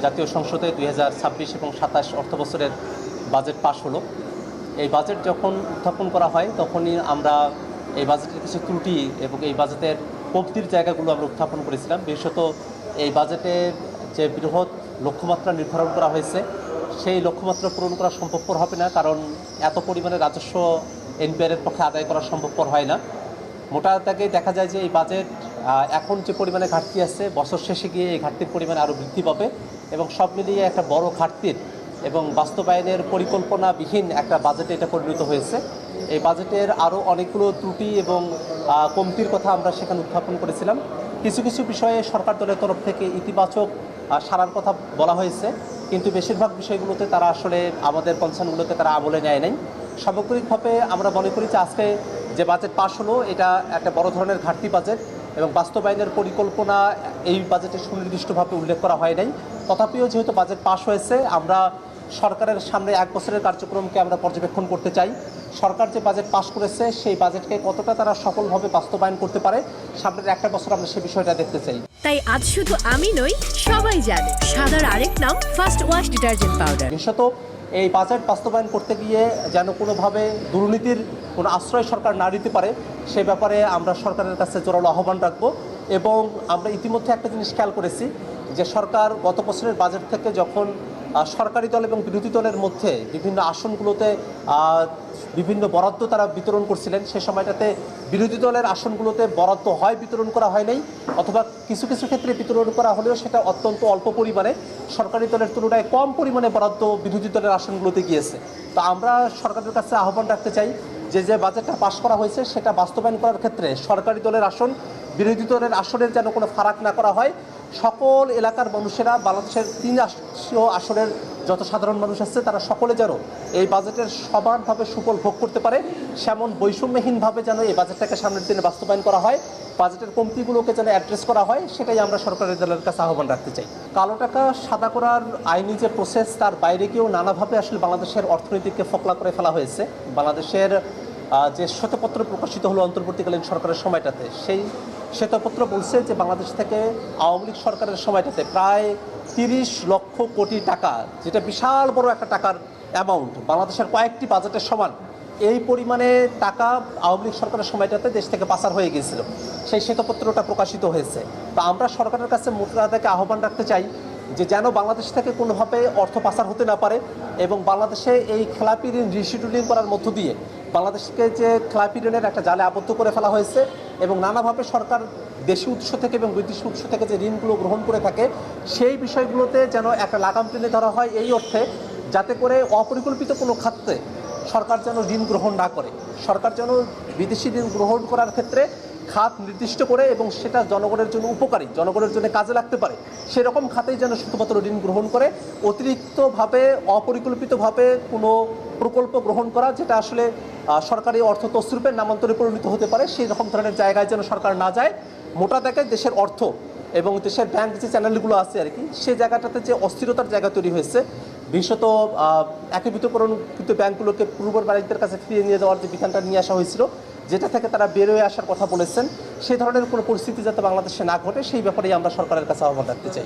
জাতীয় সংসদে 2026 এবং 27 অর্থবছরের বাজেট পাশ হলো। এই বাজেট যখন উত্থাপন করা হয় তখনই আমরা এই বাজেটের কিছু ত্রুটি এবং এই বাজেটের কমতির জায়গাগুলো আমরা উত্থাপন করেছিলাম। বিশেষত এই বাজেটে যে বৃহৎ লক্ষ্যমাত্রা নির্ধারণ করা হয়েছে সেই লক্ষ্যমাত্রা পূরণ করা সম্ভবপর হবে না, কারণ এত পরিমাণে রাজস্ব এনপিআরের পক্ষে আদায় করা সম্ভবপর হয় না। মোটা দাগে দেখা যায় যে এই বাজেট এখন যে পরিমাণে ঘাটতি আছে, বছর শেষে গিয়ে এই ঘাটতির পরিমাণ আরও বৃদ্ধি পাবে এবং সব মিলিয়ে একটা বড় ঘাটতির এবং বাস্তবায়নের পরিকল্পনাবিহীন একটা বাজেটে এটা পরিণত হয়েছে। এই বাজেটের আরও অনেকগুলো ত্রুটি এবং কমতির কথা আমরা সেখানে উত্থাপন করেছিলাম। কিছু কিছু বিষয়ে সরকার দলের তরফ থেকে ইতিবাচক সারার কথা বলা হয়েছে, কিন্তু বেশিরভাগ বিষয়গুলোতে তারা আসলে আমাদের কনসার্নগুলোতে তারা আমলে নেয় নাই। সামগ্রিকভাবে আমরা মনে করি যে আজকে যে বাজেট পাশ হলো এটা একটা বড় ধরনের ঘাটতি বাজেট এবং বাস্তবায়নের পরিকল্পনা এই বাজেটে সুনির্দিষ্টভাবে উল্লেখ করা হয় নাই। তথাপিও যেহেতু বাজেট পাশ হয়েছে, আমরা সরকারের সামনে 1 বছরের কার্যক্রমকে আমরা পর্যবেক্ষণ করতে চাই। সরকার যে বাজেট পাশ করেছে সেই বাজেটকে কতটা তারা সফলভাবে বাস্তবায়ন করতে পারে, সামনের 1টা বছর আমরা সেই বিষয়টা দেখতে চাই। তাই আজ শুধু আমি নই, সবাই জানে সাদার আরেক নাম ফার্স্ট ওয়াশ ডিটারজেন্ট পাউডার। বিশেষত এই বাজেট বাস্তবায়ন করতে গিয়ে যেন কোনোভাবে দুর্নীতির কোনো আশ্রয় সরকার না দিতে পারে সে ব্যাপারে আমরা সরকারের কাছে জোরালো আহ্বান রাখবো। এবং আমরা ইতিমধ্যে একটা জিনিস খেয়াল করেছি যে সরকার গত বছরের বাজেট থেকে যখন সরকারি দল এবং বিরোধী দলের মধ্যে বিভিন্ন আসনগুলোতে বিভিন্ন বরাদ্দ তারা বিতরণ করছিলেন, সে সময়টাতে বিরোধী দলের আসনগুলোতে বরাদ্দ হয় বিতরণ করা হয় নাই, অথবা কিছু কিছু ক্ষেত্রে বিতরণ করা হলেও সেটা অত্যন্ত অল্প পরিমাণে, সরকারি দলের তুলনায় কম পরিমাণে বরাদ্দ বিরোধী দলের আসনগুলোতে গিয়েছে। তো আমরা সরকারের কাছে আহ্বান রাখতে চাই যে যে বাজেটটা পাশ করা হয়েছে সেটা বাস্তবায়ন করার ক্ষেত্রে সরকারি দলের আসন বিরোধী দলের আসনের যেন কোনো ফারাক না করা হয়। সকল এলাকার মানুষেরা, বাংলাদেশের 3 আসনের যত সাধারণ মানুষ আছে তারা সকলে যেন এই বাজেটের সমানভাবে সুফল ভোগ করতে পারে, সেমন বৈষম্যহীনভাবে যেন এই বাজেটটাকে সামনের দিনে বাস্তবায়ন করা হয়, বাজেটের কমতিগুলোকে যেন অ্যাড্রেস করা হয়, সেটাই আমরা সরকারের দলের কাছে আহ্বান রাখতে চাই। কালো টাকা সাদা করার আইনি যে প্রসেস তার বাইরে গিয়েও নানাভাবে আসলে বাংলাদেশের অর্থনীতিকে ফোকলা করে ফেলা হয়েছে। বাংলাদেশের যে শ্বেতপত্র প্রকাশিত হলো অন্তর্বর্তীকালীন সরকারের সময়টাতে, সেই শ্বেতপত্র বলছে যে বাংলাদেশ থেকে আওয়ামী লীগ সরকারের সময়টাতে প্রায় 30 লক্ষ কোটি টাকা, যেটা বিশাল বড় একটা টাকার অ্যামাউন্ট, বাংলাদেশের কয়েকটি বাজেটের সমান, এই পরিমাণে টাকা আওয়ামী লীগ সরকারের সময়টাতে দেশ থেকে পাচার হয়ে গিয়েছিল। সেই শ্বেতপত্রটা প্রকাশিত হয়েছে। তো আমরা সরকারের কাছে মোটাদাকে আহ্বান রাখতে চাই যে যেন বাংলাদেশ থেকে কোনোভাবে অর্থ পাচার হতে না পারে এবং বাংলাদেশে এই খেলাপি ঋণ রিশিডিউলিং করার মধ্য দিয়ে বাংলাদেশকে যে খেলাপি ঋণের একটা জালে আবদ্ধ করে ফেলা হয়েছে এবং নানাভাবে সরকার দেশি উৎস থেকে এবং বিদেশি উৎস থেকে যে ঋণগুলো গ্রহণ করে থাকে সেই বিষয়গুলোতে যেন একটা লাগাম টেনে ধরা হয়, এই অর্থে যাতে করে অপরিকল্পিত কোনো খাতে সরকার যেন ঋণ গ্রহণ না করে। সরকার যেন বিদেশি ঋণ গ্রহণ করার ক্ষেত্রে খাত নির্দিষ্ট করে এবং সেটা জনগণের জন্য উপকারী, জনগণের জন্য কাজে লাগতে পারে সেরকম খাতেই যেন শুধুমাত্র ঋণ গ্রহণ করে। অতিরিক্তভাবে অপরিকল্পিতভাবে কোনো প্রকল্প গ্রহণ করা যেটা আসলে সরকারি অর্থ তছরূপের নামান্তরে পরিণত হতে পারে, সেই রকম ধরনের জায়গায় যেন সরকার না যায়। মোটা দাগে দেশের অর্থ এবং দেশের ব্যাংক যে চ্যানেলগুলো আছে আর কি, সেই জায়গাটাতে যে অস্থিরতার জায়গা তৈরি হয়েছে, বিশেষত একীভূতকরণকৃত ব্যাংকগুলোকে পূর্বর বাণিজ্যের কাছে ফিরিয়ে নিয়ে যাওয়ার যে বিধানটা নিয়ে আসা হয়েছিল, যেটা থেকে তারা বেরোয় আসার কথা বলেছেন, সেই ধরনের কোনো পরিস্থিতি যাতে বাংলাদেশে না ঘটে সেই ব্যাপারেই আমরা সরকারের কাছে আহ্বান রাখতে চাই।